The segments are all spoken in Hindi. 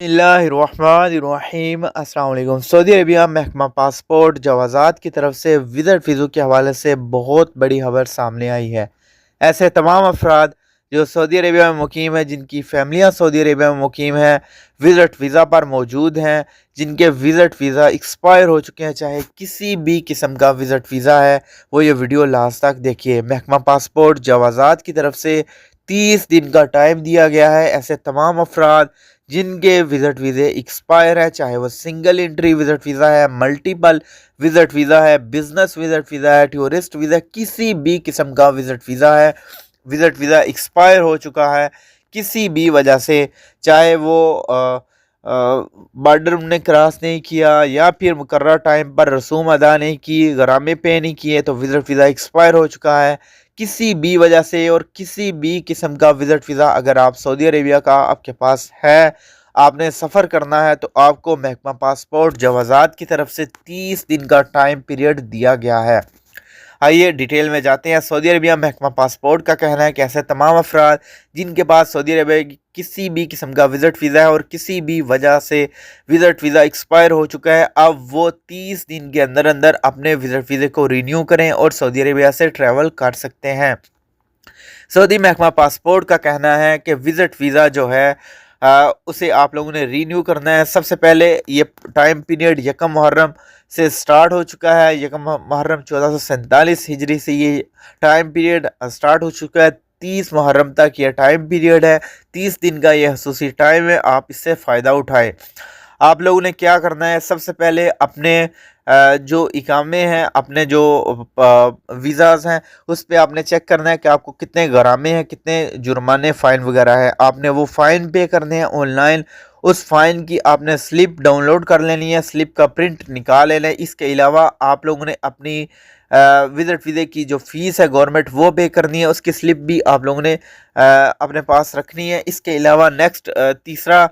बिस्मिल्लाहिर्रहमानिर्रहीम। अस्सलाम वालेकुम। सऊदी अरबिया महकमा पासपोर्ट जवाज़ात की तरफ से विज़िट वीज़ों के हवाले से बहुत बड़ी खबर सामने आई है। ऐसे तमाम अफराद जो सऊदी अरबिया में मुकीम है, जिनकी फैमिलियाँ सऊदी अरबिया में मुकीम हैं, विज़िट वीज़ा पर मौजूद हैं, जिनके विज़िट वीज़ा एक्सपायर हो चुके हैं, चाहे किसी भी किस्म का विज़िट वीज़ा है, वो ये वीडियो लास्ट तक देखिए। महकमा पासपोर्ट जवाज़ात की तरफ से 30 दिन का टाइम दिया गया है। ऐसे तमाम अफराद जिनके विज़िट वीज़े एक्सपायर है, चाहे वो सिंगल एंट्री विज़िट वीज़ा है, मल्टीपल विज़िट वीज़ा है, बिजनेस विज़िट वीज़ा है, टूरिस्ट वीज़ा, किसी भी किस्म का विज़िट वीज़ा है, विज़िट वीज़ा एक्सपायर हो चुका है किसी भी वजह से, चाहे वो बॉर्डर ने क्रॉस नहीं किया या फिर मुकर्रर टाइम पर रसूम अदा नहीं की, गरामे पे नहीं किए, तो विज़िट वीज़ा एक्सपायर हो चुका है किसी भी वजह से। और किसी भी किस्म का विज़िट वीज़ा अगर आप सऊदी अरेबिया का आपके पास है, आपने सफ़र करना है, तो आपको महकमा पासपोर्ट जवाज़ात की तरफ से 30 दिन का टाइम पीरियड दिया गया है। आइए डिटेल में जाते हैं। सऊदी अरबिया महकमा पासपोर्ट का कहना है कि ऐसे तमाम अफराद जिनके पास सऊदी अरबिया की किसी भी किस्म का विज़िट वीज़ा है और किसी भी वजह से विज़िट वीज़ा एक्सपायर हो चुका है, अब वो 30 दिन के अंदर अंदर अपने विज़िट वीज़े को रीन्यू करें और सऊदी अरबिया से ट्रैवल कर सकते हैं। सऊदी महकमा पासपोर्ट का कहना है कि विज़िट वीज़ा जो है उसे आप लोगों ने रीन्यू करना है। सबसे पहले ये टाइम पीरियड यकम मुहर्रम से स्टार्ट हो चुका है। यकम मुहर्रम 1447 हिजरी से ये टाइम पीरियड स्टार्ट हो चुका है। 30 मुहर्रम तक ये टाइम पीरियड है। 30 दिन का ये खसूसी टाइम है, आप इससे फ़ायदा उठाएं। आप लोगों ने क्या करना है, सबसे पहले अपने जो इकामे हैं, अपने जो वीज़ाज़ हैं, उस पर आपने चेक करना है कि आपको कितने गरामे हैं, कितने जुर्माने फ़ाइन वगैरह है। आपने वो फ़ाइन पे करने हैं ऑनलाइन। उस फ़ाइन की आपने स्लिप डाउनलोड कर लेनी है, स्लिप का प्रिंट निकाल लेना है। इसके अलावा आप लोगों ने अपनी विज़िट वीज़े की जो फ़ीस है गवर्नमेंट वो पे करनी है, उसकी स्लिप भी आप लोगों ने अपने पास रखनी है। इसके अलावा नेक्स्ट तीसरा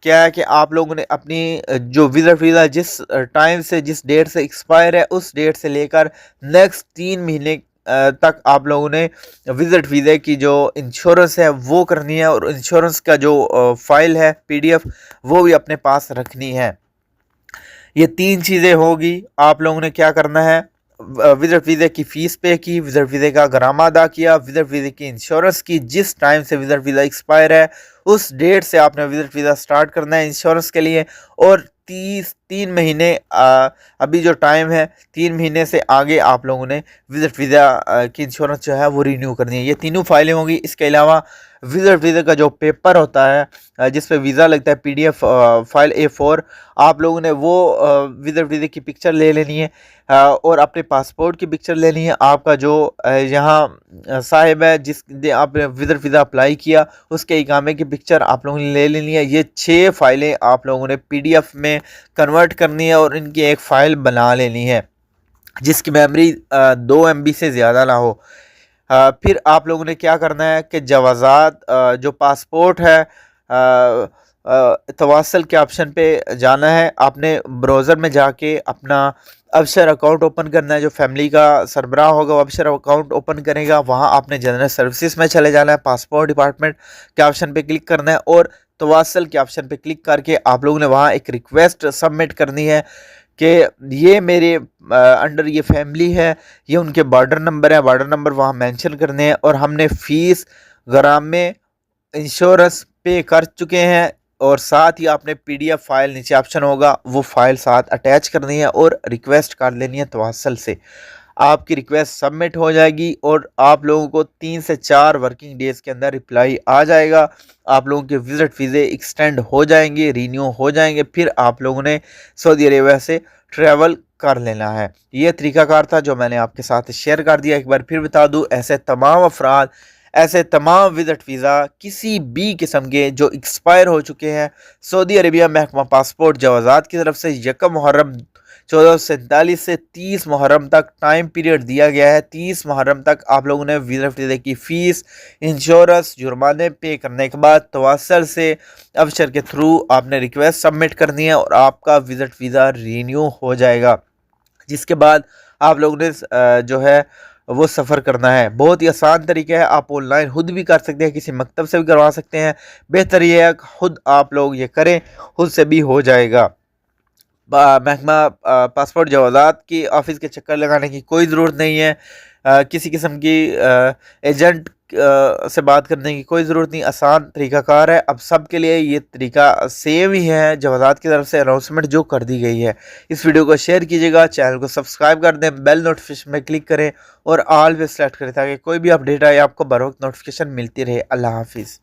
क्या है कि आप लोगों ने अपनी जो विज़िट वीज़ा जिस टाइम से, जिस डेट से एक्सपायर है, उस डेट से लेकर नेक्स्ट 3 महीने तक आप लोगों ने विज़िट वीज़े की जो इंश्योरेंस है वो करनी है, और इंश्योरेंस का जो फाइल है PDF वो भी अपने पास रखनी है। ये 3 चीज़ें होगी। आप लोगों ने क्या करना है, विज़िट वीज़े की फ़ीस पे की, विज़िट वीज़े का गरामा अदा किया, विज़िट वीज़े की इंश्योरेंस की, जिस टाइम से विज़िट वीज़ा एक्सपायर है उस डेट से आपने विज़िट वीज़ा स्टार्ट करना है इंश्योरेंस के लिए। और 3 महीने अभी जो टाइम है, 3 महीने से आगे आप लोगों ने विज़िट वीज़ा की इंश्योरेंस जो है वो रीन्यू करनी है। ये तीनों फाइलें होंगी। इसके अलावा विज़िट वीज़ा का जो पेपर होता है जिस पे वीज़ा लगता है, PDF फाइल A4, आप लोगों ने वो विज़िट वीज़े की पिक्चर ले लेनी है और अपने पासपोर्ट की पिक्चर लेनी है। आपका जो यहाँ साहिब है जिस आपने विज़िट वीज़ा अप्लाई किया, उसके इकामे की पिक्चर आप लोगों ने ले लेनी है। ये 6 फाइलें आप लोगों ने PDF में कन्वर्ट करनी है और इनकी एक फ़ाइल बना लेनी है जिसकी मेमोरी 2 MB से ज़्यादा ना हो। फिर आप लोगों ने क्या करना है कि जवाज़ात जो पासपोर्ट है तवासल के ऑप्शन पे जाना है। आपने ब्राउज़र में जाके अपना अबशर अकाउंट ओपन करना है। जो फैमिली का सरबराह होगा वो अबशर अकाउंट ओपन करेगा। वहाँ आपने जनरल सर्विसेज में चले जाना है, पासपोर्ट डिपार्टमेंट के ऑप्शन पे क्लिक करना है और तवासल के ऑप्शन पे क्लिक करके आप लोगों ने वहाँ एक रिक्वेस्ट सबमिट करनी है कि ये मेरे अंडर ये फैमिली है, ये उनके बॉर्डर नंबर है, बॉर्डर नंबर वहाँ मेंशन करने हैं, और हमने फ़ीस, गरामे, इंश्योरेंस पे कर चुके हैं, और साथ ही आपने PDF फाइल, नीचे ऑप्शन होगा वो फाइल साथ अटैच करनी है और रिक्वेस्ट कर लेनी है तवासल से। आपकी रिक्वेस्ट सबमिट हो जाएगी और आप लोगों को 3 से 4 वर्किंग डेज के अंदर रिप्लाई आ जाएगा। आप लोगों के विज़िट वीज़े एक्सटेंड हो जाएंगे, रीन्यू हो जाएंगे। फिर आप लोगों ने सऊदी अरेबिया से ट्रैवल कर लेना है। ये तरीकाकार था जो मैंने आपके साथ शेयर कर दिया। एक बार फिर बता दूं, ऐसे तमाम अफराद, ऐसे तमाम विज़िट वीज़ा किसी भी किस्म के जो एक्सपायर हो चुके हैं, सऊदी अरेबिया महकमा पासपोर्ट जवाज़ात की तरफ से यकम मुहर्रम 1447 से 30 मुहर्रम तक टाइम पीरियड दिया गया है। 30 मुहर्रम तक आप लोगों ने विज़िट वीज़े की फ़ीस, इंश्योरेंस, जुर्माने पे करने के बाद तवासल से अबशर के थ्रू आपने रिक्वेस्ट सबमिट करनी है और आपका विज़िट वीज़ा रीन्यू हो जाएगा। जिसके बाद आप लोगों ने जो है वो सफ़र करना है। बहुत ही आसान तरीका है, आप ऑनलाइन खुद भी कर सकते हैं, किसी मकतब से भी करवा सकते हैं। बेहतर ये है खुद आप लोग ये करें, खुद से भी हो जाएगा। महकमा पासपोर्ट जवाज़ात की ऑफ़िस के चक्कर लगाने की कोई ज़रूरत नहीं है। किसी किस्म की एजेंट से बात करने की कोई ज़रूरत नहीं। आसान तरीक़ाकार है। अब सब के लिए ये तरीका सेम ही है। जवाज़ात की तरफ से अनाउंसमेंट जो कर दी गई है। इस वीडियो को शेयर कीजिएगा, चैनल को सब्सक्राइब कर दें, बेल नोटिफिकेशन में क्लिक करें और ऑल पे सेलेक्ट करें ताकि कोई भी अपडेट आए आपको बर वक्त नोटिफिकेशन मिलती रहे। अल्लाह हाफिज़।